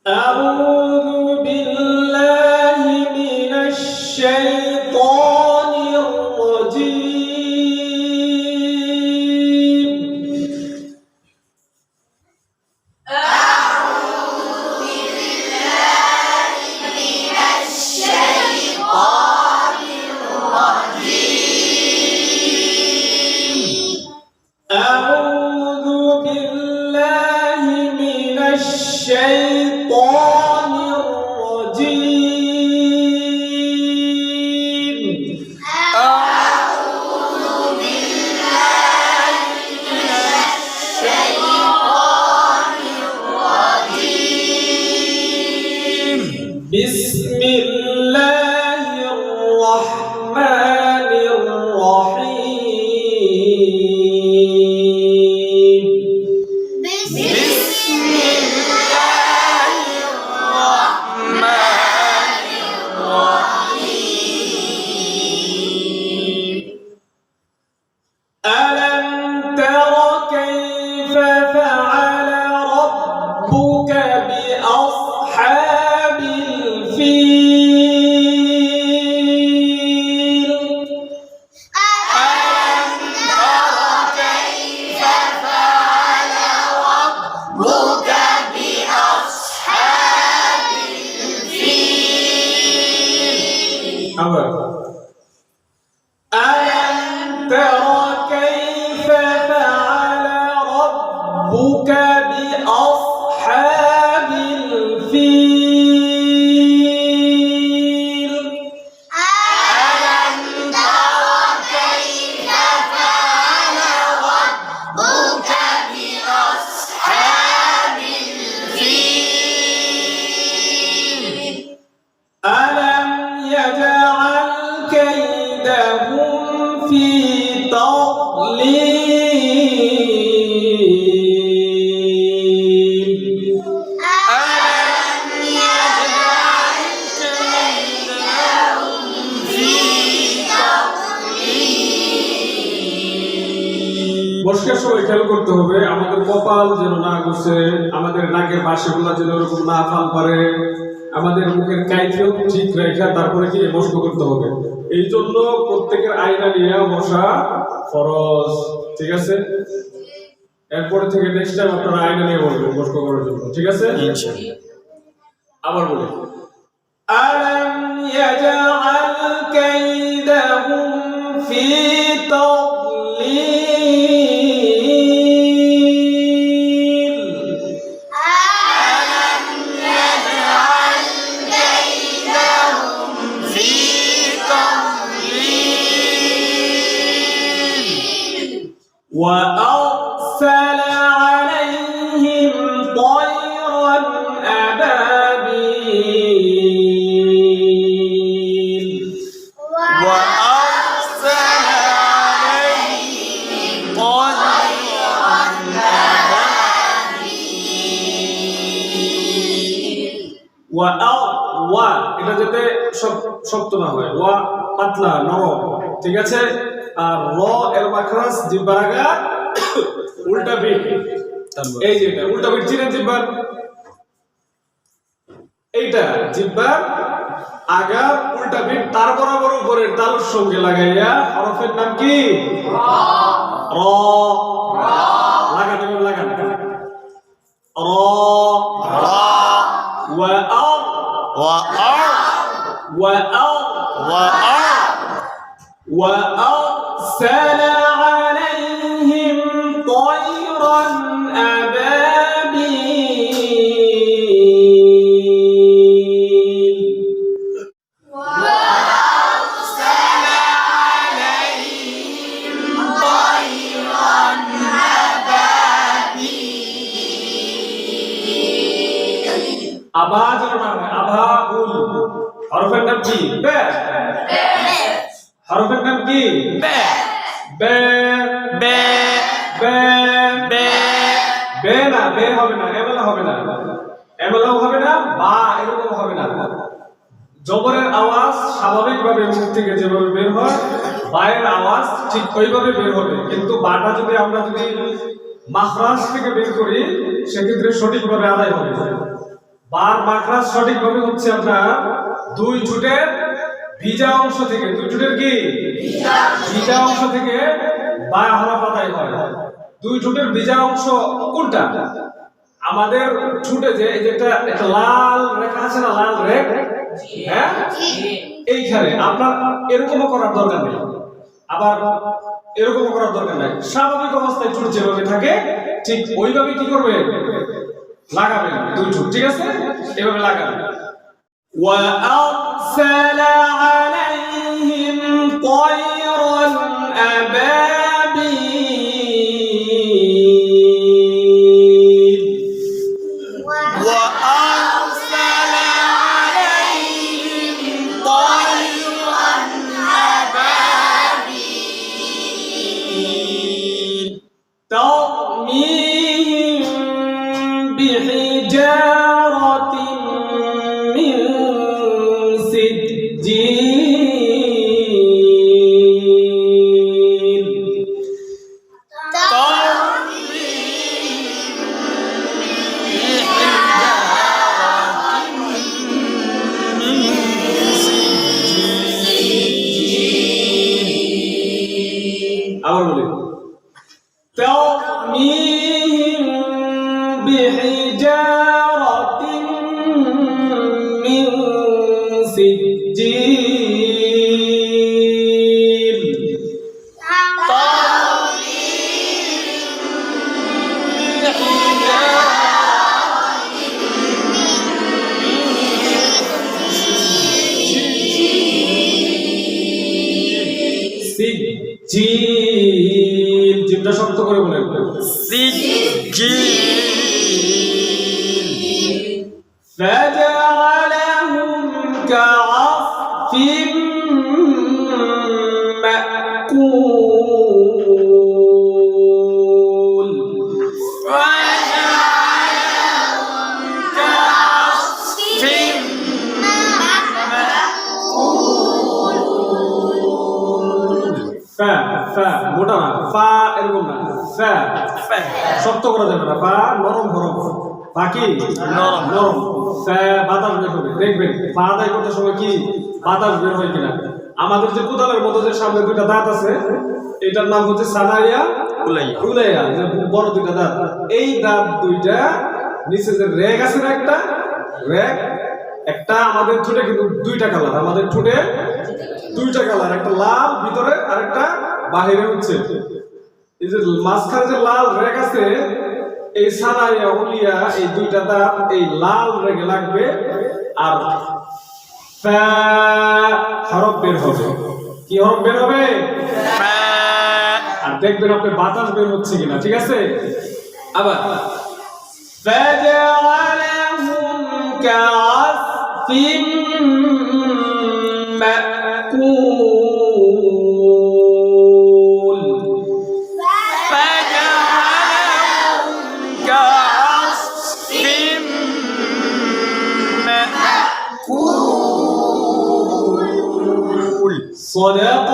أعوذ بالله من الشيطان الرجيم. أعوذ بالله من الشيطان الرجيم. أعوذ بالله من الشيطان الرجيم. أعوذ بالله من الشيطان الرجيم. بسم الله الرحمن الرحيم. بسم الله الرحمن الرحيم. ألم تر كيف فعل ربك بأصحاب الفيل؟ ألم تر كيف فعل ربك بأصحاب الفيل؟ ألم تر كيف فعل ربك بأصحاب الفيل؟ ألم تر كيف فعل ربك بأصحاب الفيل؟ ألم يجعل كيدهم في تضليل؟ ألم يجعل كيدهم في تضليل? বর্ষার সময় খেয়াল করতে হবে আমাদের কপাল যেন না ঘুষে, আমাদের নাকের বাঁশিগুলা যেন এরকম না ফাল পারে, আমাদের মুখের কাইকেও ঠিক রেখা তারপরে কি মস্ক করতে হবে। এই জন্য প্রত্যেকের আয়না নিয়ে বসা ফরজ, ঠিক আছে? এরপরে থেকে নেক্সট টাইম আপনারা আয়না নিয়ে বসবেন মস্ক করার জন্য, ঠিক আছে? আবার বলি, আলম ইয়াজআল কাইদাহুম ফি তদলিল? ألم يجعل كيدهم في تضليل؟ وأرسل عليهم طيرا أبابيل. وأرسل عليهم طيرا أبابيل. ওয়া এটা যাতে শক্ত না হয়, ওয়া পাতলা নরম, ঠিক আছে? আর র এর মাখরাজ জিহ্বার আগা উল্টা পিঠ, এই যে এটা উল্টা পিঠ চিনেন জিহ্বার, এইটা জিহ্বার আগা উল্টা পিঠ তার বরাবর উপরের তালুর সঙ্গে লাগাইয়া হরফের নাম কি? র। লাগান এবার লাগান, র ওয়া আর وأرسل عليهم طيرا أبابيل. وأرسل عليهم طيرا أبابيل. আবাজ আবাবুল হরফের নাম কি? বে। হরফের নাম কি? বে। বে বে বে বে বে না, বে হবে না, এমলা হবে না, এমলাও হবে না, বা এরকম হবে না। জবরের আওয়াজ স্বাভাবিকভাবে মুখ থেকে যেভাবে বের হয়, বায়ের আওয়াজ ঠিক ওইভাবে বের হবে। কিন্তু বাটা যদি আমরা মাখরাজ থেকে বের করি সেক্ষেত্রে সঠিকভাবে আদায় হবে। বার মাখরাজ সঠিকভাবে হচ্ছে আপনার দুই ঠোঁটের ভিজা অংশ থেকে, দুই ঠোঁটের কি ভিজা অংশ থেকে বা হরফ আদায় হয়। দুই ঠোঁটের ভিজা অংশ কোনটা? আমাদের ঠোঁটে যে এই যে একটা লাল রেখা আছে না, লাল রেখ, হ্যাঁ, এইখানে আপনার এরকমও করার দরকার নেই, আবার এরকমও করার দরকার নাই। স্বাভাবিক অবস্থায় ঠোঁট যেভাবে থাকে ঠিক ওইভাবে কি করবে, লাগাবেন দুই ঠোঁট, ঠিক আছে, এভাবে লাগাবেন। وأرسل عليهم طيرا أبابيل وأرسل عليهم طيرا أبابيل ترميهم بحجارة من سجيل আবার বলি, ترميهم بحجارة من سجيل সিজিল, জিমটা শক্ত করে বলেন, فجعلهم كعصف مأكول ফা ফা মোটা না, ফা এরকম না, ফা শক্ত করা যাবে না, ফা নরম হরফ, ফা কি নরম, ফা বাতাস বের হবে, দেখবেন ফা আদায় করতে সময় কি বাতাস বের হয় কিনা। আমাদের যে কোদালের মতো যে সামনে দুইটা দাঁত আছে, এটার নাম হচ্ছে সানাইয়া উলাইয়া, যে বড় দুইটা দাঁত, এই দাঁত দুইটা নিচে যে রেগ আছে না, একটা রেগ, একটা আমাদের ঠোঁটে কিন্তু দুইটা কালার, আমাদের ঠোঁটে দুইটা কালার, একটা লাল ভিতরে আর একটা বাহিরে হচ্ছে। এই যে মাঝখানে যে লাল রেগ আছে, এই সানাইয়া উলিয়া এই দুইটা দাঁত এই লাল রেগে লাগবে, আর ফা হরফ বের হবে। কি হরফ বের হবে? আর দেখবেন আপনি বাতাস বের হচ্ছে কিনা, ঠিক আছে। আবার فجعلهم كعصف مأكول صدق